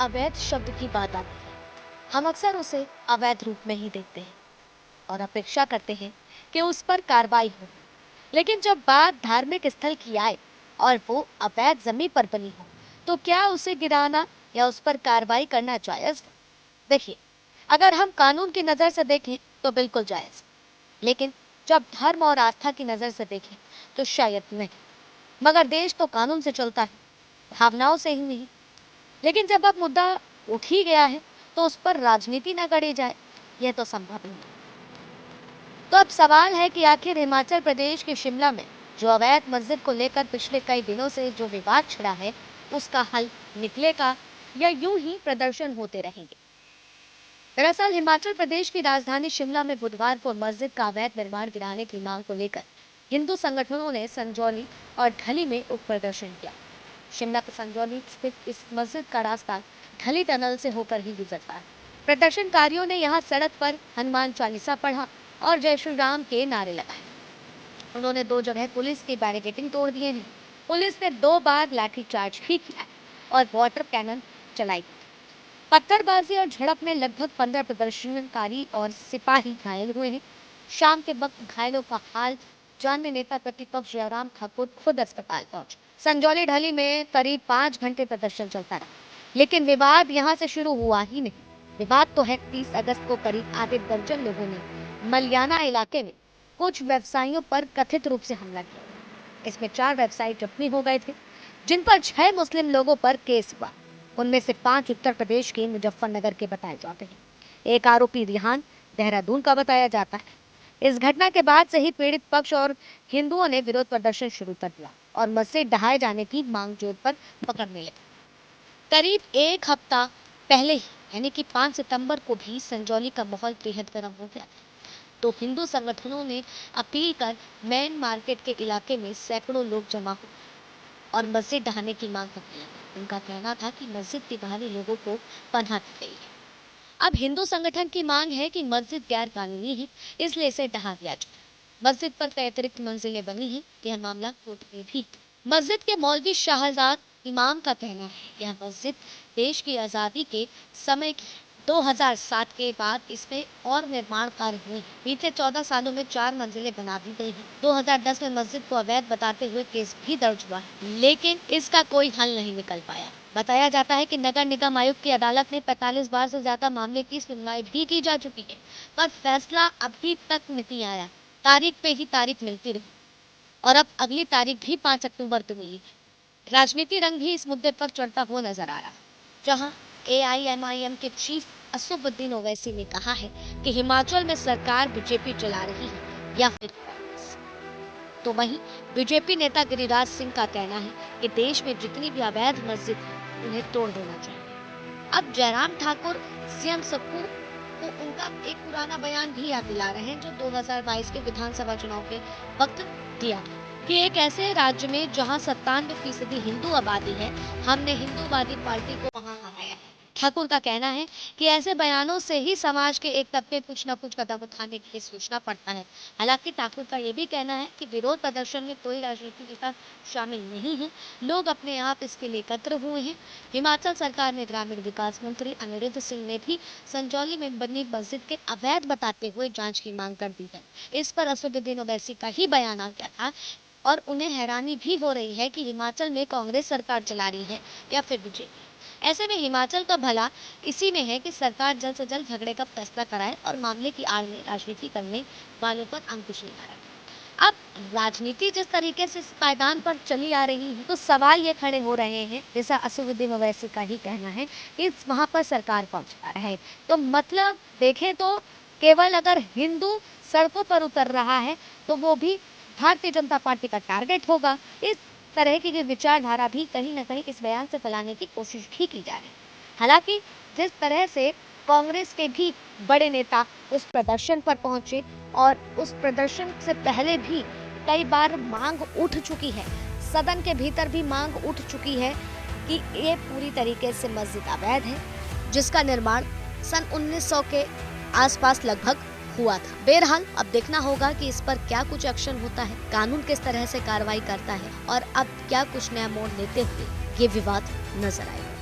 अवैध शब्द की बात आती है, हम अक्सर उसे अवैध रूप में ही देखते हैं और अपेक्षा करते हैं कि उस पर कार्रवाई हो। लेकिन जब बात धार्मिक स्थल की आए और वो अवैध जमीन पर बनी हो, तो क्या उसे गिराना या उस पर कार्रवाई करना जायज है? देखिए, अगर हम कानून की नजर से देखें तो बिल्कुल जायज, लेकिन जब धर्म और आस्था की नजर से देखें तो शायद नहीं। मगर देश तो कानून से चलता है, भावनाओं से ही नहीं। लेकिन जब अब मुद्दा उठ ही गया है तो उस पर राजनीति न गढ़ी जाए, यह तो संभव नहीं। तो अब सवाल है कि आखिर हिमाचल प्रदेश के शिमला में जो अवैध मस्जिद को लेकर पिछले कई दिनों से जो विवाद छिड़ा है, उसका हल निकलेगा या यूं ही प्रदर्शन होते रहेंगे? दरअसल हिमाचल प्रदेश की राजधानी शिमला में बुधवार को मस्जिद का अवैध निर्माण गिराने की मांग को लेकर हिंदू संगठनों ने संजौली और ढली में उप प्रदर्शन किया। शिमला के संजौली स्थित इस मस्जिद का रास्ता ढली टनल से होकर ही गुजरता है। प्रदर्शनकारियों ने यहाँ सड़क पर हनुमान चालीसा पढ़ा और जय श्री राम के नारे लगाए। उन्होंने 2 जगह पुलिस की बैरिकेडिंग तोड़ दिए हैं। पुलिस ने 2 बार लाठीचार्ज भी किया और वाटर कैनन चलाई। पत्थरबाजी और झड़प में लगभग 15 प्रदर्शनकारी और सिपाही घायल हुए हैं। शाम के वक्त घायलों का हाल जानने नेता प्रतिपक्ष जयराम ठाकुर खुद अस्पताल पहुंचे। संजौली ढली में करीब 5 घंटे प्रदर्शन चलता रहा, लेकिन विवाद यहां से शुरू हुआ ही नहीं। विवाद तो है 30 अगस्त को करीब आधे दर्जन लोगों ने मलियाना इलाके में कुछ व्यवसायियों पर कथित रूप से हमला किया। इसमें 4 व्यवसायी जख्मी हो गए थे, जिन पर 6 मुस्लिम लोगों पर केस हुआ। उनमें से 5 उत्तर प्रदेश के मुजफ्फरनगर के बताए जाते हैं। एक आरोपी रिहान देहरादून का बताया जाता है। इस घटना के बाद से ही पीड़ित पक्ष और हिंदुओं ने विरोध प्रदर्शन शुरू कर दिया और मस्जिद ढहाए जाने की मांग जोर पर पकड़ने लगे। करीब 1 हफ्ता पहले ही यानी कि 5 सितंबर को भी संजौली का माहौल बेहद गर्म हो गया, तो हिंदू संगठनों ने अपील कर मेन मार्केट के इलाके में सैकड़ों लोग जमा हुए और मस्जिद ढहाने की मांग करने लगे। उनका कहना था कि मस्जिद के बाहरी लोगों को पनाह दी गई है। अब हिंदू संगठन की मांग है कि मस्जिद गैर कानूनी है, इसलिए इसे ढहा दिया जाए। मस्जिद पर कई अतिरिक्त मंजिलें बनी हैं, यह मामला कोर्ट में भी। मस्जिद के मौलवी शाहजाद इमाम का कहना है यह मस्जिद देश की आजादी के समय की 2007 के बाद इसमें और निर्माण कार्य हुए। बीते 14 सालों में 4 मंजिलें बना दी गई हैं। 2010 में मस्जिद को अवैध बताते हुए केस भी दर्ज हुआ है, लेकिन इसका कोई हल नहीं निकल पाया। बताया जाता है कि नगर निगम आयुक्त की अदालत में 45 बार से ज्यादा मामले की सुनवाई भी की जा चुकी है, पर फैसला अभी तक नहीं आया। तारीख पे ही तारीख मिलती रही और अब अगली तारीख भी 5 अक्टूबर को मिली। राजनीति रंग भी इस मुद्दे पर चढ़ता हुआ नजर आ रहा, जहां AIMIM के चीफ असदुद्दीन ओवैसी ने कहा है कि हिमाचल में सरकार बीजेपी चला रही है या फिर कांग्रेस। तो वहीं बीजेपी नेता गिरिराज सिंह का कहना है कि देश में जितनी भी अवैध मस्जिद है उन्हें तोड़ देना चाहिए। अब जयराम ठाकुर CM सक्कू को उनका एक पुराना बयान भी याद दिला रहे हैं जो 2022 के विधानसभा चुनाव के वक्त दिया कि एक ऐसे राज्य में जहां 97% हिंदू आबादी है, हमने हिंदूवादी पार्टी को वहां हराया है। ठाकुर का कहना है कि ऐसे बयानों से ही समाज के एक तबके कुछ न कुछ कदम उठाने की सोचना पड़ता है। हालांकि ठाकुर का ये भी कहना है कि विरोध प्रदर्शन में कोई राजनीतिक नेता शामिल नहीं है, लोग अपने आप इसके लिए एकत्र हुए हैं। हिमाचल सरकार ने ग्रामीण विकास मंत्री अनिरुद्ध सिंह ने भी संजौली में बनी मस्जिद के अवैध बताते हुए जांच की मांग कर दी है। इस पर असदुद्दीन ओवैसी का ही बयान आ गया था और उन्हें हैरानी भी हो रही है कि हिमाचल में कांग्रेस सरकार चला रही है या फिर बीजेपी। ऐसे में हिमाचल का भला इसी में है कि सरकार जल्द से जल्द झगड़े का फैसला कराए और मामले की आड़ में राजनीति करने वालों पर अंकुश लगाए। अब राजनीति जिस तरीके से इस पायदान पर चली आ रही है, तो सवाल ये खड़े हो रहे हैं, जैसा असदुद्दीन ओवैसी का ही कहना है कि वहां पर सरकार पहुंच रहा है। तो मतलब देखें तो केवल अगर हिंदू सड़कों पर उतर रहा है तो वो भी भारतीय जनता पार्टी का टारगेट होगा। इस तरह की विचारधारा भी कहीं न कहीं इस बयान से फैलाने की कोशिश भी की जा रही है। हालांकि जिस तरह से कांग्रेस के भी बड़े नेता उस प्रदर्शन पर पहुंचे और उस प्रदर्शन से पहले भी कई बार मांग उठ चुकी है, सदन के भीतर भी मांग उठ चुकी है कि ये पूरी तरीके से मस्जिद अवैध है, जिसका निर्माण सन 1900 के आसपास लगभग हुआ था। बहरहाल अब देखना होगा कि इस पर क्या कुछ एक्शन होता है, कानून किस तरह से कार्रवाई करता है और अब क्या कुछ नया मोड़ लेते हुए ये विवाद नजर आएगा।